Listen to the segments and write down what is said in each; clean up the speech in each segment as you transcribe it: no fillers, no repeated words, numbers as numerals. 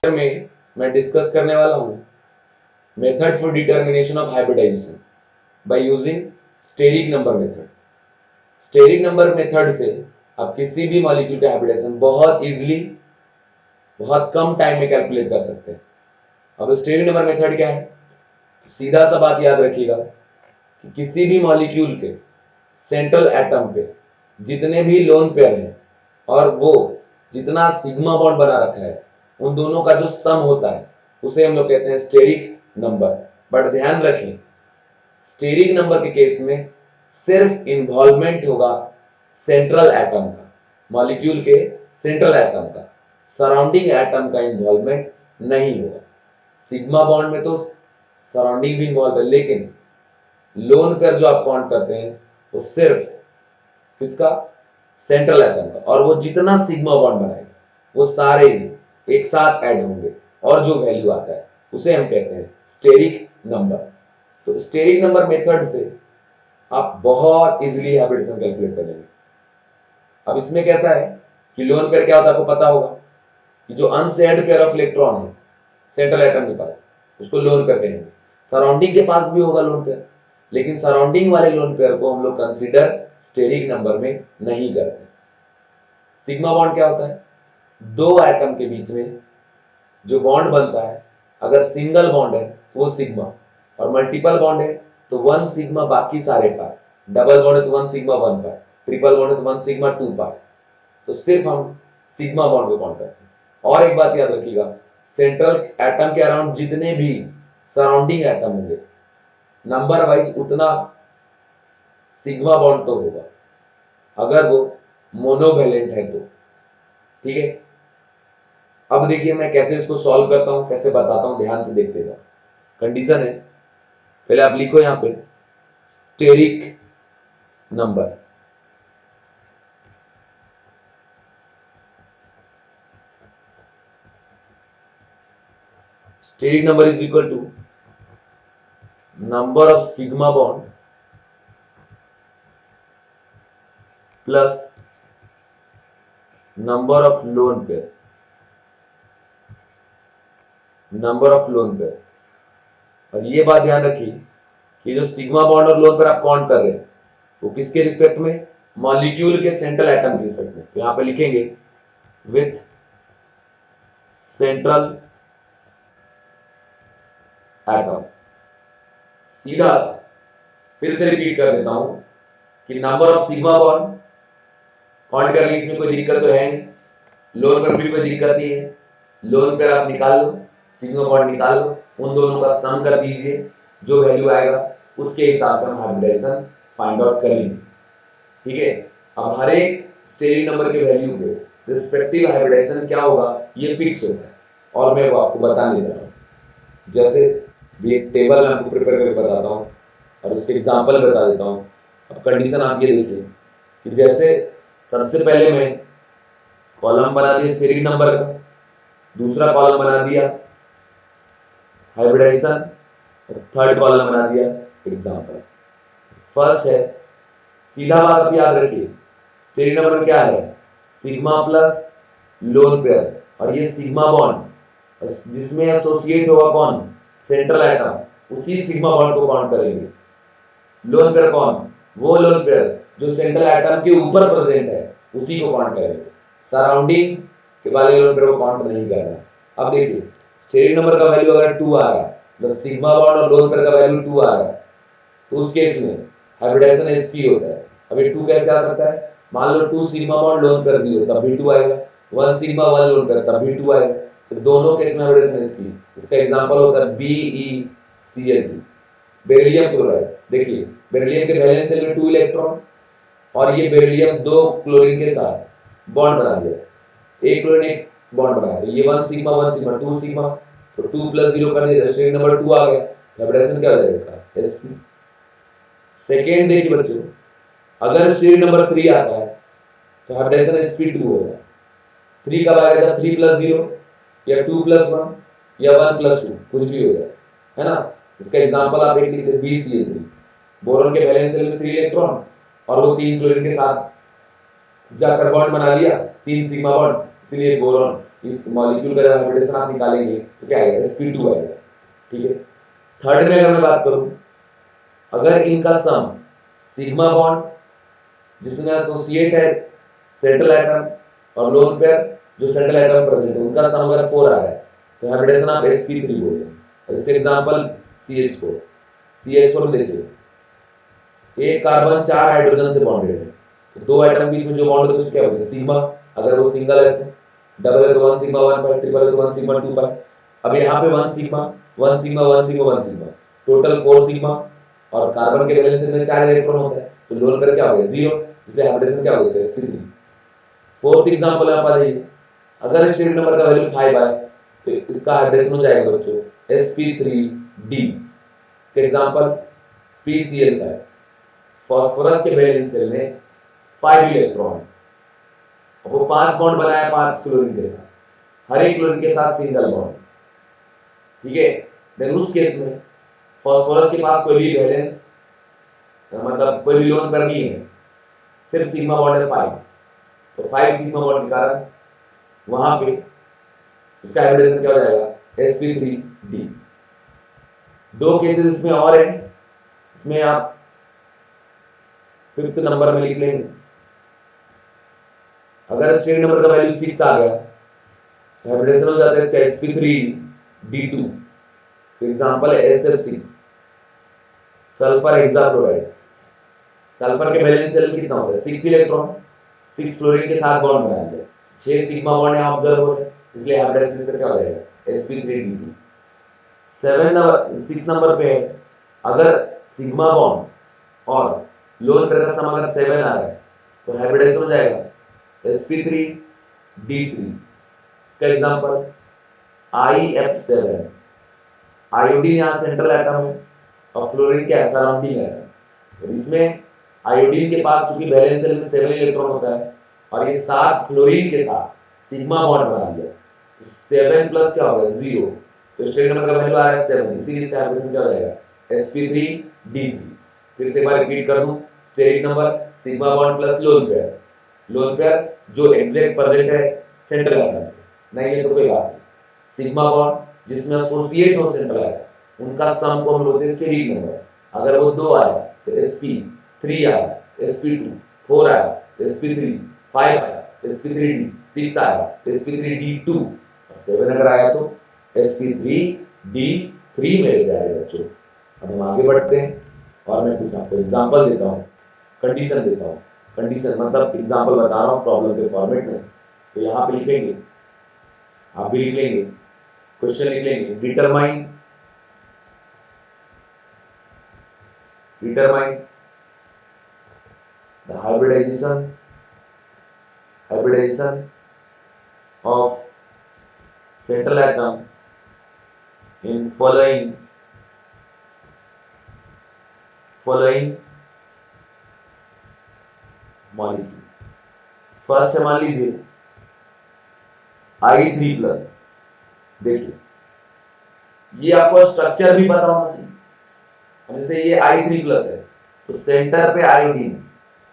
में मैं डिस्कस करने वाला हूं method for determination of hybridisation by using steric number method. Steric number method से आप किसी भी मॉलिक्यूल का हाइब्रिडाइजेशन बहुत इजीली बहुत कम टाइम में कैलकुलेट कर सकते हैं। अब स्टेरिक नंबर मेथड क्या है? सीधा सा बात याद रखिएगा कि किसी भी मॉलिक्यूल के सेंट्रल एटम पे जितने भी लोन पेयर हैं और वो जितना सिग्मा बॉन्ड बना रखा है उन दोनों का जो सम होता है उसे हम लोग कहते हैं स्टेरिक नंबर। बट ध्यान रखें, स्टेरिक नंबर के केस में सिर्फ इन्वॉल्वमेंट होगा सेंट्रल एटम का, मॉलिक्यूल के सेंट्रल एटम का, सराउंडिंग एटम का इन्वॉल्वमेंट नहीं होगा। सिग्मा बॉन्ड में तो सराउंडिंग भी इन्वॉल्व है, लेकिन लोन पेयर जो आप काउंट करते हैं वो सिर्फ किसका? सेंट्रल एटम का, और वो जितना सिग्मा बॉन्ड बनाएगा वो सारे एक साथ ऐड होंगे और जो वैल्यू आता है उसे हम कहते हैं स्टेरिक नंबर। तो स्टेरिक नंबर मेथड से आप बहुत इजीली हाइब्रिडेशन कैलकुलेट कर लेंगे। अब इसमें कैसा है कि लोन पेयर क्या होता है आपको पता होगा कि जो अनशेयर्ड पेयर ऑफ इलेक्ट्रॉन है सेंट्रल एटम के पास उसको लोन पेयर कहेंगे। सराउंडिंग के पास भी होगा लोन पेयर, लेकिन सराउंडिंग वाले लोन पेयर को हम लोग कंसीडर स्टेरिक नंबर में नहीं करते। सिग्मा बॉन्ड क्या होता है? दो एटम के बीच में जो बॉन्ड बनता है, अगर सिंगल बॉन्ड है तो वो सिग्मा, और मल्टीपल बॉन्ड है तो वन सिग्मा बाकी सारे पार, डबल बॉन्ड है तो वन सिग्मा वन पार, ट्रिपल बॉन्ड है तो वन सिग्मा टू पार। तो सिर्फ हम सिग्मा बॉन्ड को काउंट करते हैं। और एक बात याद रखिएगा, सेंट्रल एटम के अराउंड जितने भी सराउंडिंग एटम होंगे नंबर वाइज उतना सिग्मा बॉन्ड तो होगा अगर वो मोनोवैलेंट है तो। ठीक है, अब देखिए मैं कैसे इसको सॉल्व करता हूं, कैसे बताता हूं, ध्यान से देखते जाओ। कंडीशन है, पहले आप लिखो यहां पे steric number. Steric number is equal to number of sigma bond plus number of lone pair, number of lone pair. और ये बात ध्यान रखिए कि जो सिग्मा बॉन्ड और लोन पेयर आप काउंट कर रहे हैं वो किसके रिस्पेक्ट में? मॉलिक्यूल के सेंट्रल एटम के रिस्पेक्ट में। तो यहां पे लिखेंगे विथ सेंट्रल एटम। सीधा सा फिर से रिपीट कर देता हूं कि number of sigma bond count करने इसमें कोई दिक्कत तो है नहीं, लोन पर भी कोई दिक्कत नहीं है। लोन पर आप निकाल लो, सिग्मा बॉन्ड निकाल लो, उन दोनों का सम कर दीजिए, जो वैल्यू आएगा उसके हिसाब से हम हाइब्रिडेशन फाइंड आउट करेंगे। ठीक है, अब हर एक स्टेरिक नंबर के वैल्यू पे रिस्पेक्टिव हाइब्रिडेशन क्या होगा ये फिक्स होता है, और मैं वो आपको बताने जा रहा हूँ। जैसे भी एक टेबल मैं आपको प्रिपेयर करके बताता हूँ और उसके एग्जांपल बता देता हूँ। अब कंडीशन आप ये देखिए कि जैसे सबसे पहले मैं कॉलम बना दिया स्टेरिक नंबर का, दूसरा कॉलम बना दिया हाइब्रिडाइजेशन, थर्ड कॉलम बना दिया एग्जांपल। फर्स्ट है, सीधा बात आप याद रखिए, स्टेरिक नंबर में क्या है? सिग्मा प्लस लोन पेयर, और ये सिग्मा बॉन्ड जिसमें एसोसिएट होगा कौन? सेंट्रल एटम, उसी सिग्मा बॉन्ड को काउंट करेंगे। लोन पेयर कौन? वो लोन पेयर जो सेंट्रल एटम के ऊपर प्रेजेंट है उसी को काउंट करेंगे, सराउंडिंग के वाले लोन पेयर को काउंट नहीं करना। अब देखिए स्टेरिक नंबर का वैल्यू अगर 2 आ रहा है, मतलब सिग्मा बॉन्ड और लोन पेयर का वैल्यू 2 आ रहा है, तो उस केस में हाइब्रिडेशन sp होता है। अब ये 2 कैसे आ सकता है? मान लो 2 सिग्मा बॉन्ड लोन पेयर 0 तब भी 2 आएगा, 1 सिग्मा 1 लोन पेयर तब भी 2 आएगा। तो दोनों केस में हाइब्रिडेशन sp, इसका एग्जांपल होता है BeCl2, बेरिलियम क्लोराइड। देखिए बेरिलियम के वैलेंस शेल में 2 इलेक्ट्रॉन, और ये बेरिलियम 2 क्लोरीन के साथ बॉन्ड बना लिया, एक क्लोरीन एक बॉन्ड बनाया, तो ये 1 सिग्मा 1 सिग्मा 2 सिग्मा, तो 2 प्लस 0 करने से स्टेरिक नंबर 2 आ गया। हाइब्रिडेशन क्या हो जाएगा इसका? sp। सेकेंड देखिए बच्चों, अगर स्टेरिक नंबर 3 आता है तो हाइब्रिडेशन sp2 होगा। 3 कब आएगा? 3 प्लस 0 या 2 प्लस 1 या 1 प्लस 2, कुछ भी हो जाए, है ना। इसका एग्जांपल आप एक लिखते BCl3, बोरॉन के वैलेंस शेल में 3 इलेक्ट्रॉन और वो 3 क्लोरीन के साथ जाकर बॉन्ड बना लिया, 3 सिग्मा बॉन्ड, इसलिए बोरॉन। इस मॉलिक्यूल का जब हाइब्रिडेशन आप निकालेंगे तो क्या आएगा, sp2 आएगा। ठीक है। थर्ड में अगर मैं बात करूं, अगर इनका सम सिग्मा बॉन्ड जिसमें एसोसिएट है सेंट्रल एटम और लोन पेयर जो सेंट्रल एटम प्रेजेंट है उनका सम अगर 4 आ रहा है तो हाइब्रिडेशन आप sp3 बोले। इसके एग्जांपल CH4। CH4 में देखिए एक कार्बन 4 हाइड्रोजन से बॉन्डेड है, तो दो एटम बीच में जो बॉन्ड होता है उसको क्या बोलते हैं, सिग्मा। अगर वो सिंगल है तो डबल है तो 1 सिग्मा 1 पाई, ट्रिपल है तो 1 सिग्मा 2 पाई। अब यहाँ पे 1 sigma 1 sigma 1 sigma 1 sigma, total 4 sigma, और कार्बन के वैलेंस में 4 इलेक्ट्रॉन होता है, तो लोन पेयर क्या हो गया, 0, इसलिए हाइब्रिडेशन क्या हो गया, sp3। फोर्थ एग्जांपल आप आ जाइए, अगर स्टेरिक नंबर का वैल्यू 5 आए तो इसका हाइब्रिडेशन हो जाएगा बच्चों sp3d। इसके एग्जांपल PCl5, फास्फोरस के वैलेंस शेल में 5 इलेक्ट्रॉन, अब वो 5 बॉन्ड बनाया 5 क्लोरीन के साथ, हर एक क्लोरीन के साथ सिंगल बॉन्ड। ठीक है। देन उस केस में फास्फोरस के पास कोई भी वैलेंस मतलब कोई भी लोन पेयर नहीं है, सिर्फ सिग्मा बॉन्ड है 5, तो 5 सिग्मा बॉन्ड के कारण वहां पे उसका हाइब्रिडेशन क्या हो जाएगा, sp3d। दो केसेस इसमें और हैं, इसमें आप 5th नंबर में लिख लेंगे, अगर स्टेरिक नंबर का वैल्यू 6 आ गया तो हाइब्रिडेशन हो जाता है इसका sp3d2। इसका एग्जांपल है SF6, सल्फर हेक्साक्लोराइड। सल्फर के वैलेंस शेल कितना होता है, 6 इलेक्ट्रॉन, 6 क्लोरीन के साथ बॉन्ड बना लिया, 6 सिग्मा बॉन्ड यहां ऑब्जर्व हो रहे हैं, इसलिए हाइब्रिडेशन से क्या हो जाएगा, sp3d2। 6 नंबर पे है, अगर सिग्मा बॉन्ड और लोन पेयर का सम अगर 7 आ रहा है तो हाइब्रिडेशन हो जाएगा sp3d3। इसका एग्जांपल IF7, आयोडीन यहाँ सेंट्रल एटम है और फ्लोरीन क्या है, सराउंडिंग एटम। तो इसमें आयोडीन के पास चूंकि वैलेंस शेल में 7 इलेक्ट्रॉन होता है और ये 7 फ्लोरीन के साथ सिग्मा बॉन्ड बना लिया, तो 7 प्लस क्या होगा, 0, तो स्टेरिक नंबर का वैल्यू आ रहा है 7, इसीलिए इसका हाइब्रिडेशन क्या हो जाएगा, sp3d3। फिर से एक बार रिपीट कर दूं, steric number sigma bond plus lone pair, lone pair जो एग्जैक्ट प्रेजेंट है सेंट्रल एटम, नहीं है तो कोई बात नहीं, सिग्मा बॉन्ड जिसमें एसोसिएट हो सेंट्रल एटम, उनका सम को हम बोलते हैं स्टेरिक नंबर। अगर वो 2 आया तो sp3 आया, sp2 4 आया तो sp3 5 आया, sp3d 6 आया तो sp3d2, और 7 अगर आया तो sp3d3 मेरे प्यारे बच्चों। अब हम आगे बढ़ते हैं और मैं कुछ आपको एग्जांपल देता हूँ, कंडीशन देता हूँ। कंडीशन मतलब एग्जांपल बता रहा हूँ प्रॉब्लम के फॉर्मेट में, तो यहाँ पे लिखेंगे, आप भी लिख लेंगे, क्वेश्चन लिख लेंगे, determine the hybridization of central atom in following molecule. First है मान लीजिए I3+, देखिए ये आपको स्ट्रक्चर भी पता होना चाहिए। जैसे ये I3+ है तो सेंटर पे आयोडीन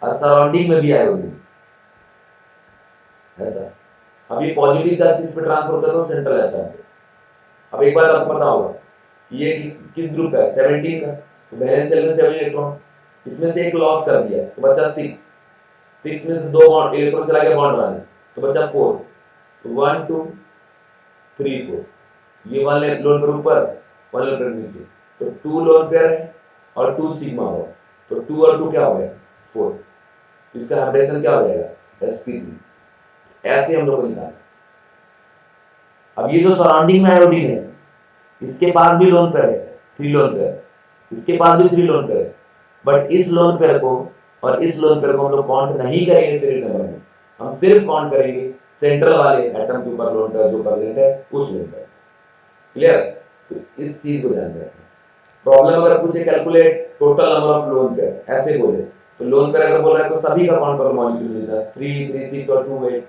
और सराउंडिंग में भी आयोडीन, ऐसा। अब ये पॉजिटिव चार्ज किस पे ट्रांसफर होता है, तो सेंट्रल एटम पे। अब एक बार आपको पता होगा ये किस ग्रुप का है, 17 का, तो वैलेंस शेल में 7 इलेक्ट्रॉन, इसमें से एक लॉस कर दिया तो बचा 6 में से 2 बॉन्ड इलेक्ट्रॉन चला गया बॉन्ड बनाने, तो बचा 4, तो 1 2 3 4, ये वाले लोन पेयर ऊपर, 1 लोन पेयर नीचे, तो 2 लोन पेयर है और 2 सिग्मा हो, तो 2 और 2 क्या हो गया, 4। इसका हाइब्रिडेशन क्या हो जाएगा, sp3। ऐसे हम लोग को निकाला। अब ये जो सराउंडिंग में आयोडीन है इसके पास भी लोन पेयर है, 3 लोन पेयर, इसके पास भी 3 लोन पेयर है, बट इस लोन पेयर को और इस लोन पेयर को हम लोग काउंट नहीं करेंगे स्टेरिक नंबर में, हम सिर्फ काउंट करेंगे सेंट्रल वाले एटम के ऊपर लोन पेयर जो प्रेजेंट है उस लोन पेयर। क्लियर? तो इस चीज को ध्यान में रखना। प्रॉब्लम अगर पूछे calculate total number of lone pair, ऐसे बोले तो लोन पेयर अगर बोल रहा है तो सभी का काउंट करो, मॉलिक्यूल मिलता है 3 3 6 और 2 8,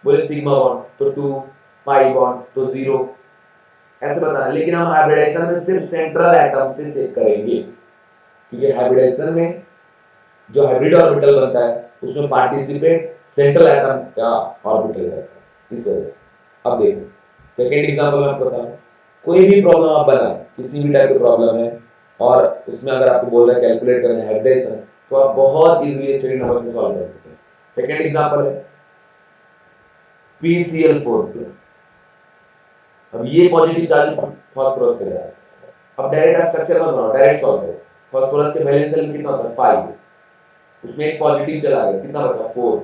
बोले सिग्मा बॉन्ड तो 2, पाई बॉन्ड तो 0, ऐसे बताना। लेकिन हम हाइब्रिडाइजेशन में सिर्फ सेंट्रल एटम से चेक करेंगे, क्योंकि हाइब्रिडाइजेशन में जो हाइब्रिड ऑर्बिटल बनता है उसमें पार्टिसिपेट सेंट्रल एटम का ऑर्बिटल रहता है, इस वजह से। अब देखो सेकेंड एग्जाम्पल मैं आपको बताऊं, कोई भी प्रॉब्लम आप बनाए, किसी भी टाइप की प्रॉब्लम है और उसमें अगर आपको बोल रहा है कैलकुलेट करना है हाइब्रिडाइजेशन, तो आप बहुत इजीली स्टेरिक नंबर से सॉल्व कर सकते हैं। सेकेंड एग्जाम्पल है PCl4+। अब ये पॉजिटिव चार्ज फास्फोरस के साथ, अब डायरेक्ट स्ट्रक्चर मत बनाओ, डायरेक्ट सॉल्व करो। फास्फोरस के वैलेंस शेल में कितना होता है 5, उसमें एक पॉजिटिव चला गया, कितना बचा 4,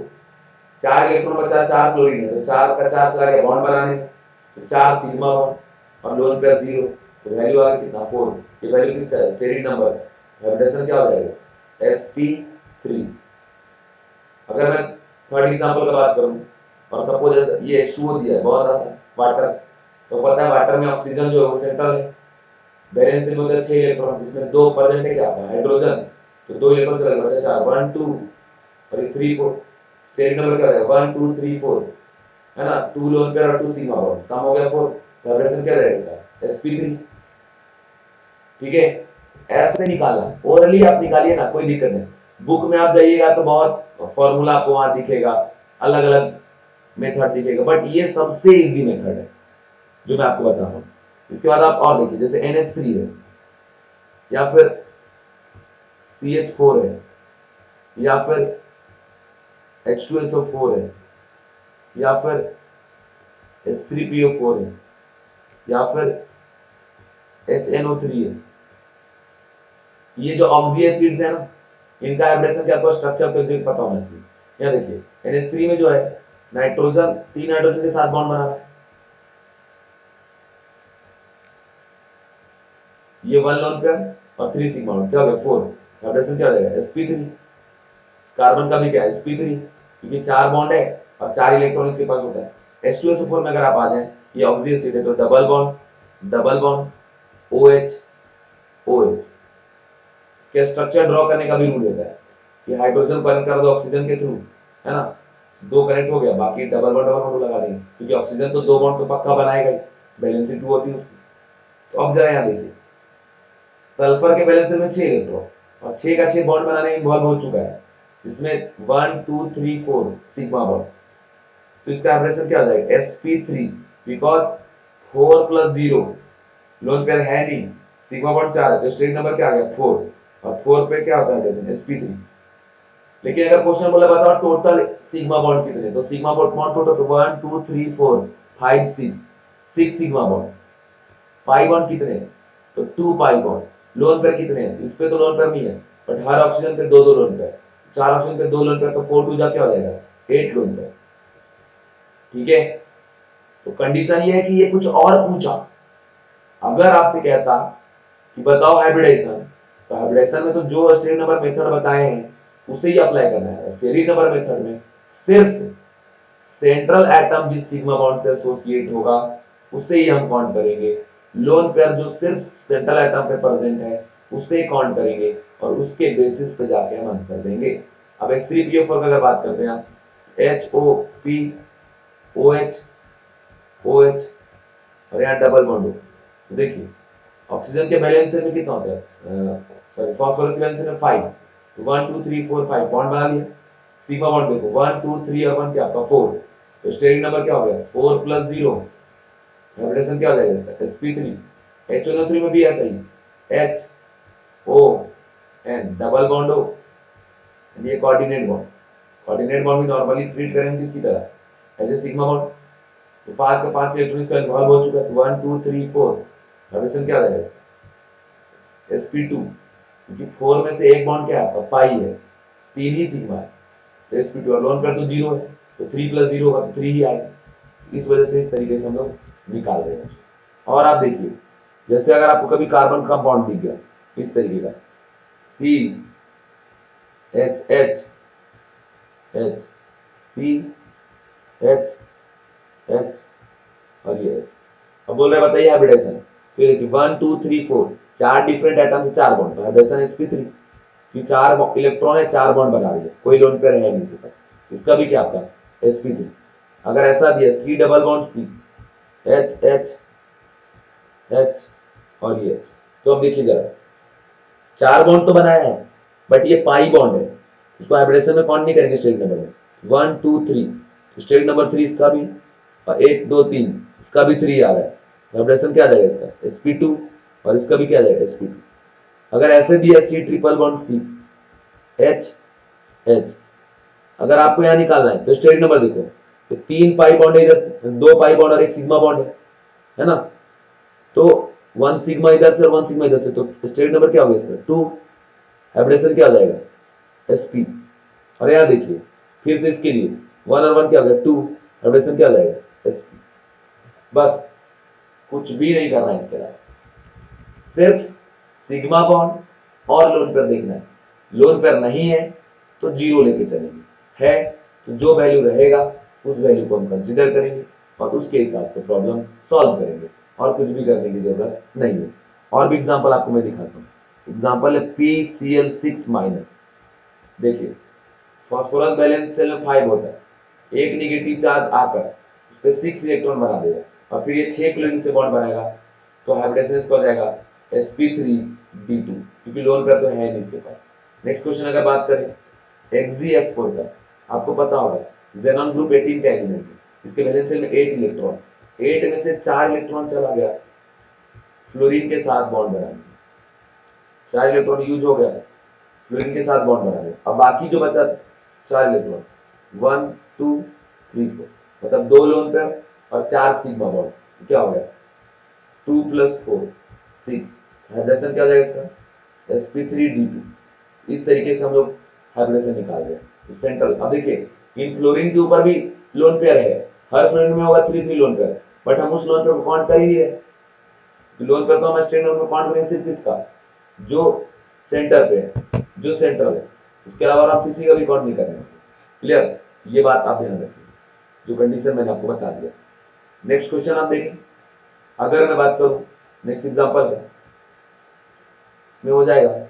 4 इलेक्ट्रॉन बचा, 4 क्लोरीन है, तो 4 का 4 चला गया बॉन्ड बनाने में, तो 4 सिग्मा बॉन्ड और लोन पेयर 0, तो वैल्यू आ गई कितना 4। ये वैल्यू किसका है, स्टेरिक नंबर है। वाइब्रेशन क्या हो जाएगा sp3। अगर मैं थर्ड एग्जांपल का बात करूं और सपोज जैसे ये H2O दिया है, बहुत आसान, वाटर, तो पता है वाटर में ऑक्सीजन जो है वो सेंट्रल है, बैलेंस में होता है 6 इलेक्ट्रॉन, जिसमें 2% है क्या हाइड्रोजन, तो 2 इलेक्ट्रॉन चला गया, बचा 4, 1 2 और ये 3 4। स्टेरिक नंबर क्या हो जाएगा 1 2 3 4, है ना, 2 लोन पेयर और 2 सिग्मा बॉन्ड, सम हो गया 4, वाइब्रेशन क्या रहेगा इसका sp3। ठीक है, ऐसे निकालना, ओरली आप निकालिए ना, कोई दिक्कत नहीं। बुक में आप जाइएगा तो बहुत फॉर्मूला आपको वहां दिखेगा, अलग अलग मेथड दिखेगा, बट ये सबसे इजी मेथड है जो मैं आपको बता रहा हूँ। इसके बाद आप और देखिए, जैसे NH3 है या फिर CH4 है या फिर H2SO4 है या फिर H3PO4 है या फिर HNO3 है, ये जो ऑक्सी एसिड्स है ना, इनका हाइब्रिडेशन क्या आपको स्ट्रक्चर तो एग्जैक्ट पता होना चाहिए। यहाँ देखिए NH3 में जो है नाइट्रोजन 3 नाइट्रोजन के साथ बॉन्ड बना रहा है, ये 1 लोन पेयर और 3 सिग्मा बॉन्ड, क्या हो गया 4, हाइब्रिडेशन क्या हो जाएगा sp3। इस कार्बन का भी क्या है sp3, क्योंकि 4 बॉन्ड है और 4 इलेक्ट्रॉन इसके पास होता है। H2SO4 में अगर आप आ जाए, ये ऑक्सी एसिड है, तो डबल बॉन्ड OH OH। इसके स्ट्रक्चर ड्रॉ करने का भी रूल होता है कि हाइड्रोजन कनेक्ट कर दो ऑक्सीजन के थ्रू, है ना, 2 कनेक्ट हो गया, बाकी डबल बॉन्ड लगा देंगे, क्योंकि ऑक्सीजन तो 2 बॉन्ड तो पक्का बनाएगा ही, बैलेंसिंग 2 होती है उसकी। तो अब जरा यहाँ देखिए, सल्फर के बैलेंस में 6 इलेक्ट्रॉन और 6 का 6 बॉन्ड बनाने में इन्वॉल्व हो चुका है, जिसमें 1 2 3 4 सिग्मा बॉन्ड, तो इसका हाइब्रिडेशन क्या हो जाएगा sp3, बिकॉज 4 + 0 लोन पेयर है नहीं, सिग्मा बॉन्ड 4 है, तो स्टेरिक नंबर क्या आ गया 4, और 4 पे क्या होता है हाइब्रिडेशन sp3। लेकिन अगर क्वेश्चन बोला बताओ टोटल सिग्मा बॉन्ड कितने, तो sigma bond total 1 2 3 4 5 6, 6 sigma bond. Pi bond कितने, तो 2 पाई बॉन्ड। लोन पेयर कितने हैं, इस पे तो लोन पेयर नहीं है, बट हर ऑक्सीजन पे 2 2 लोन पेयर, 4 ऑक्सीजन पे 2 लोन पेयर, तो 4 2 जा क्या हो जाएगा 8 लोन पेयर। ठीक है, तो कंडीशन ये है कि ये कुछ और पूछा, अगर आपसे कहता कि बताओ हाइब्रिडाइजेशन, तो हाइब्रिडाइजेशन में तो जो स्टेरिक नंबर मेथड बताए हैं उसे ही अप्लाई करना है। स्टेरिक नंबर मेथड में सिर्फ सेंट्रल एटम जिस सिग्मा बॉन्ड से एसोसिएट होगा उसे ही हम काउंट करेंगे, लोन पेयर जो सिर्फ सेंट्रल एटम पे प्रेजेंट है उसे काउंट करेंगे और उसके बेसिस पे जाके हम आंसर देंगे। अब H3PO4 की अगर बात करते हैं, HOP OH OH और यहाँ डबल बॉन्ड हो, तो देखिए ऑक्सीजन के बैलेंस में कितना होता है, सॉरी फास्फोरस के बैलेंस में 5, तो 1 2 3 4 5 बॉन्ड बना लिया। सिग्मा बॉन्ड देखो 1 2 3 और 1 क्या आपका 4, तो स्टेरिक नंबर क्या हो गया 4 + 0, हाइब्रिडेशन क्या हो जाएगा इसका sp3। HNO3 में भी ऐसा ही, HON डबल बॉन्ड हो, ये कोऑर्डिनेट बॉन्ड भी नॉर्मली ट्रीट करेंगे किसकी तरह एज ए सिग्मा बॉन्ड, तो 5 का 5 इलेक्ट्रॉन इसका इन्वॉल्व हो चुका है, 1 2 3 4, हाइब्रिडेशन क्या हो जाएगा इसका sp2, क्योंकि 4 में से एक बॉन्ड क्या है आपका पाई है, 3 ही सिग्मा है, तो sp2 और लोन पेयर तो 0 है, तो 3 + 0 होगा तो 3 ही आएगा। इस वजह से इस तरीके से हम लोग निकाल रहे हैं। और आप देखिए, जैसे अगर आपको कभी कार्बन का बॉन्ड दिख गया इस तरीके का C H H H C H H और ये H, अब बोल रहे बताइए हाइब्रिडेशन, तो ये देखिए 1 2 3 4 4 डिफरेंट एटम से 4 बॉन्ड, तो हाइब्रिडेशन sp3, कि 4 इलेक्ट्रॉन है 4 बॉन्ड बना रही है, कोई लोन पेयर है नहीं इसका, इसका भी क्या आपका sp3। अगर ऐसा दिया C double bond C H H H और ये H, तो अब देखिए जरा 4 बॉन्ड तो बनाया है, बट ये पाई बॉन्ड है, उसको हाइब्रिडेशन में काउंट नहीं करेंगे स्टेरिक नंबर में। 1 2 3, स्टेरिक नंबर 3 इसका भी और 1 2 3 इसका भी 3 आ रहा है, हाइब्रिडेशन क्या आ जाएगा इसका sp2, और इसका भी क्या आ जाएगा sp2। अगर ऐसे दिया C triple bond C H H, अगर आपको यहाँ निकालना है तो स्टेरिक नंबर देखो, तो 3 पाई बॉन्ड है इधर से, 2 पाई बॉन्ड और 1 सिग्मा बॉन्ड है ना, तो 1 सिग्मा इधर से और 1 सिग्मा इधर से, तो स्टेरिक नंबर क्या हो गया इसका 2, हाइब्रिडेशन क्या आ जाएगा sp। और यहाँ देखिए फिर से इसके लिए 1 और 1 क्या हो गया 2, हाइब्रिडेशन क्या आ जाएगा sp। बस कुछ भी नहीं करना है इसके अलावा, सिर्फ सिग्मा बॉन्ड और लोन पेयर देखना है। लोन पेयर नहीं है तो जीरो लेके चलेंगे, है तो जो वैल्यू रहेगा उस वैल्यू को हम कंसीडर करेंगे और उसके हिसाब से प्रॉब्लम सॉल्व करेंगे, और कुछ भी करने की जरूरत नहीं है। और भी एग्जांपल आपको मैं दिखाता हूँ। एग्जांपल है PCl6-। देखिए फास्फोरस बैलेंस सेल में 5 होता है, एक निगेटिव चार्ज आकर उस पर 6 इलेक्ट्रॉन बना देगा और फिर ये 6 क्लोरीन से बॉन्ड बनाएगा, तो हाइब्रिडेशन इसका हो जाएगा sp3d2, क्योंकि लोन पेयर तो है नहीं इसके पास। नेक्स्ट क्वेश्चन अगर बात करें XgF4 का, आपको पता होगा जेनॉन ग्रुप 18 का एलिमेंट है, इसके वैलेंस सेल में 8 इलेक्ट्रॉन, 8 में से 4 इलेक्ट्रॉन चला गया फ्लोरीन के साथ बॉन्ड बनाने, 4 इलेक्ट्रॉन यूज हो गया फ्लोरीन के साथ बॉन्ड बनाने। अब बाकी जो बचा 4 इलेक्ट्रॉन 1 2 3 4, मतलब 2 लोन पेयर और 4 सिग्मा बॉन्ड, तो क्या हो गया 2 + 4 6, हाइब्रिडेशन क्या हो जाएगा इसका sp3d2। इस तरीके से हम लोग हाइब्रिडेशन निकाल रहे हैं सेंट्रल। अब देखिए इन फ्लोरीन के ऊपर भी लोन पेयर है, हर फ्लोरीन में होगा 3 3 लोन पेयर, बट हम उस लोन पेयर को काउंट कर ही नहीं रहे। लोन पेयर तो हम स्ट्रेट नंबर में काउंट करेंगे सिर्फ किसका, जो सेंटर पे है, जो सेंट्रल है, उसके अलावा हम किसी का भी काउंट नहीं करेंगे। क्लियर, ये बात आप ध्यान रखिए, जो कंडीशन मैंने आपको बता दिया। नेक्स्ट क्वेश्चन आप देखें, अगर मैं बात करूं नेक्स्ट एग्जांपल का, इसमें हो जाएगा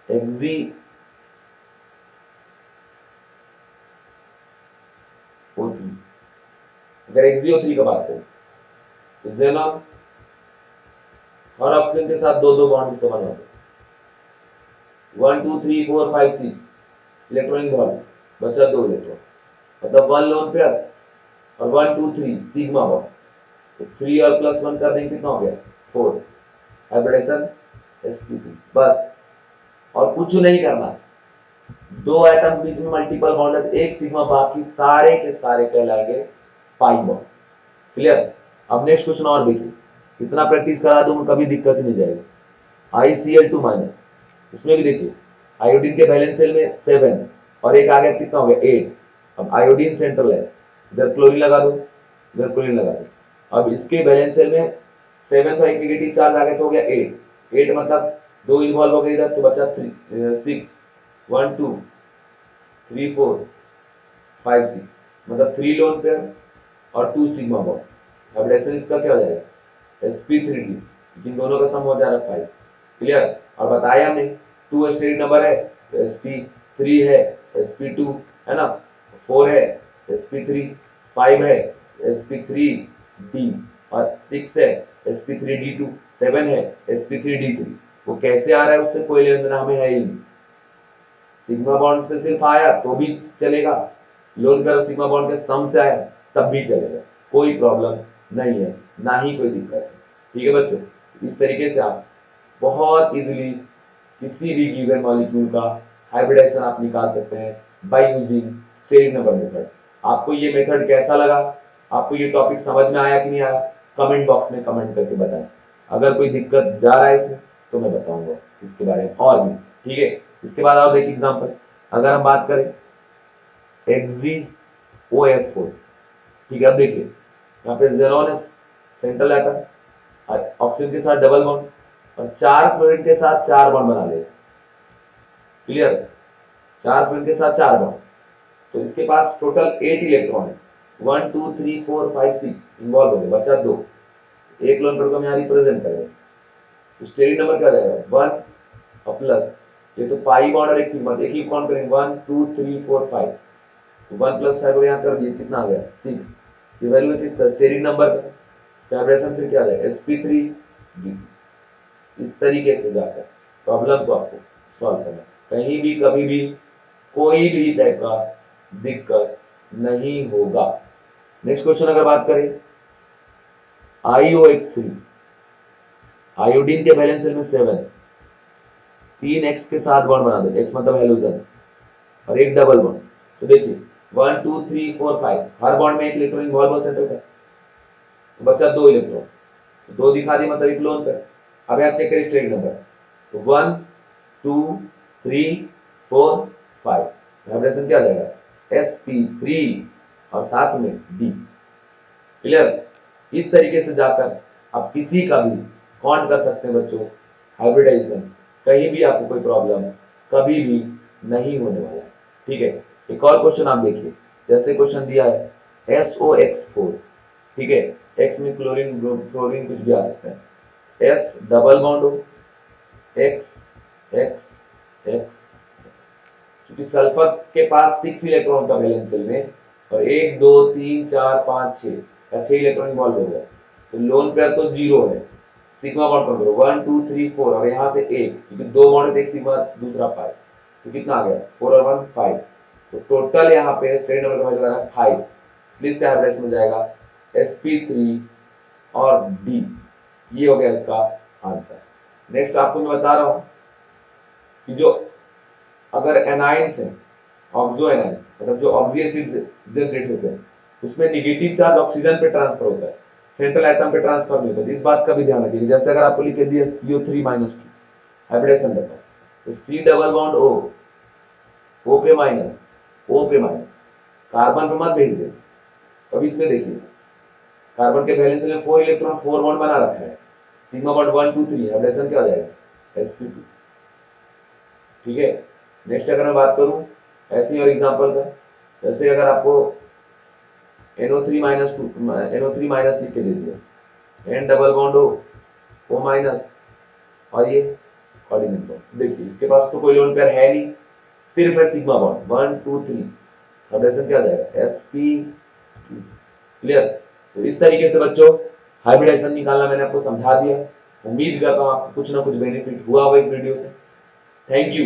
XgO3। अगर XgO3 का बात करें तो जेनॉन हर ऑक्सीजन के साथ 2 2 बॉन्ड इसका बना दो, 1 2 3 4 5 6 इलेक्ट्रॉन इन्वॉल्व, बचा 2 इलेक्ट्रॉन, मतलब 1 लोन पेयर और 1 2 3 सिग्मा बॉन्ड, तो 3 और +1 कर देंगे कितना हो गया 4, हाइब्रिडेशन sp3। बस और कुछ नहीं करना, 2 एटम बीच में मल्टीपल बॉन्ड है, एक सिग्मा, बाकी सारे के सारे कहलाएंगे पाई बॉन्ड। क्लियर। अब नेक्स्ट क्वेश्चन और देखिए, इतना प्रैक्टिस करा दूं कभी दिक्कत ही नहीं जाएगी। ICl2-, इसमें भी देखिए आयोडीन के वैलेंस सेल में 7 और एक आ गया कितना हो गया 8। अब आयोडीन सेंट्रल है, इधर क्लोरीन लगा दो, इधर क्लोरीन लगा दो। अब इसके वैलेंस सेल में 7 था, एक नेगेटिव चार्ज आ गया तो हो गया 8, 8 मतलब 2 इन्वॉल्व हो गए इधर, तो बचा 6, 1 2 3 4 5 6, मतलब 3 लोन पेयर और 2 सिग्मा बॉन्ड। हाइब्रिडेशन इसका क्या हो जाएगा sp3d, इन दोनों का सम हो जा रहा है 5। क्लियर। और बताया हमने 2 स्टेरिक नंबर है तो sp3 है, sp2 है ना, 4 है sp3, 5 है sp3d और 6 है sp3d2, 7 है sp3d3। वो कैसे आ रहा है उससे कोई लेना देना हमें है ही नहीं, सिग्मा बॉन्ड से सिर्फ आया तो भी चलेगा, लोन पेयर सिग्मा बॉन्ड के सम से आया तब भी चलेगा, कोई प्रॉब्लम नहीं है, ना ही कोई दिक्कत है। ठीक है बच्चों, इस तरीके से आप बहुत इजीली किसी भी गिवन मॉलिक्यूल का हाइब्रिडेशन आप निकाल सकते हैं by using steric number method. आपको ये मेथड कैसा लगा, आपको ये टॉपिक समझ में आया कि नहीं आया, कमेंट बॉक्स में कमेंट करके बताएं। अगर कोई दिक्कत जा रहा है इसमें तो मैं बताऊंगा इसके बारे में और भी। ठीक है, इसके बाद और देखिए एग्जांपल, अगर हम बात करें XgOF4। ठीक है, अब देखिए यहाँ पे जेनॉन है सेंट्रल एटम, ऑक्सीजन के साथ डबल बॉन्ड और 4 फ्लोरीन के साथ 4 बॉन्ड बना लेगा। क्लियर, 4 फ्लोरीन के साथ 4 बॉन्ड, तो इसके पास टोटल 8 इलेक्ट्रॉन है, 1 2 3 4 5 6 इन्वॉल्व हो गए, बचा 2, एक लोन पेयर को हम यहाँ रिप्रेजेंट करेंगे। स्टेरिक नंबर क्या हो जाएगा 1 और प्लस, ये तो पाई बॉन्ड और एक सिग्मा, देखिए काउंट करेंगे 1 2 3 4 5, तो 1 + 5 यहाँ कर दिए, कितना आ गया 6। ये वैल्यू है किसका स्टेरिक नंबर का, वाइब्रेशन फिर क्या आ जाएगा sp3d। इस तरीके से जाकर प्रॉब्लम को आपको सॉल्व करना, कहीं भी कभी भी कोई भी टाइप का दिक्कत नहीं होगा। नेक्स्ट क्वेश्चन अगर बात करें IOX3, आयोडीन के वैलेंस शेल में 7, 3x के साथ बॉन्ड बना दो, x मतलब हेलोजन, और एक डबल बॉन्ड। तो देखिए 1 2 3 4 5, हर बॉन्ड में एक इलेक्ट्रॉन इन्वॉल्व हो सेंटर पे, तो बचा 2 इलेक्ट्रॉन, तो 2 दिखा दी मतलब एक लोन पे। अब यहाँ चेक करिए स्टेरिक नंबर, तो 1 2 3 4 5, तो हाइब्रिडेशन क्या आ जाएगा sp3 और साथ में d। क्लियर? इस तरीके से जाकर आप किसी का भी काउंट कर सकते हैं बच्चों, हाइब्रिडाइजेशन कहीं भी आपको कोई प्रॉब्लम कभी भी नहीं होने वाला है। ठीक है, एक और क्वेश्चन आप देखिए, जैसे क्वेश्चन दिया है SOX4, ठीक है, X में क्लोरीन फ्लोरीन कुछ भी आ सकता है, S डबल बॉन्ड हो, X X X X, क्योंकि सल्फर के पास 6 इलेक्ट्रॉन का वैलेंस शेल में, और 1 2 3 4 5 6 का 6 इलेक्ट्रॉन इन्वॉल्व हो गया, तो लोन पेयर तो 0 है, सिग्मा बॉन्ड करो 1 2 3 4, और यहाँ से 1, क्योंकि 2 बॉन्ड है, एक सिग्मा दूसरा 5, तो कितना आ गया 4 और 1 5, तो टोटल यहाँ पे स्टेरिक नंबर का वैल्यू आ रहा है 5, इसलिए इसका एवरेज मिल जाएगा sp3 और d। ये हो गया इसका आंसर। नेक्स्ट आपको मैं बता रहा हूं कि जो अगर एनाइंस है, ऑक्सो एनाइंस मतलब जो ऑक्सी एसिड्स जनरेट होते हैं, उसमें नेगेटिव चार्ज ऑक्सीजन पे ट्रांसफर होता है, सेंट्रल एटम पे ट्रांसफर नहीं होता। इस बात का भी ध्यान रखिए, जैसे अगर आपको लिख के दिया CO3 -2 हाइब्रिडेशन बताओ, तो C डबल बॉन्ड O पे माइनस, O पे माइनस, कार्बन पे मत भेज दे। अब इसमें देखिए कार्बन के वैलेंस में 4 इलेक्ट्रॉन 4 बॉन्ड बना रखा है, सिग्मा बॉन्ड 1 2 3, हाइब्रिडेशन क्या हो जाएगा sp2। ठीक है, नेक्स्ट अगर मैं बात करूं ऐसे ही और एग्जांपल का, जैसे अगर आपको NO3 माइनस लिख के दे दिया, N double bond O minus, और ये कोऑर्डिनेट बॉन्ड, देखिए इसके पास तो कोई लोन पेयर है नहीं, सिर्फ है सिग्मा बॉन्ड 1 2 3, हाइब्रिडेशन क्या आ जाएगा sp2। क्लियर? तो इस तरीके से बच्चों हाइब्रिडेशन निकालना मैंने आपको समझा दिया। उम्मीद करता हूं आपको कुछ ना कुछ बेनिफिट हुआ होगा इस वीडियो से। Thank you.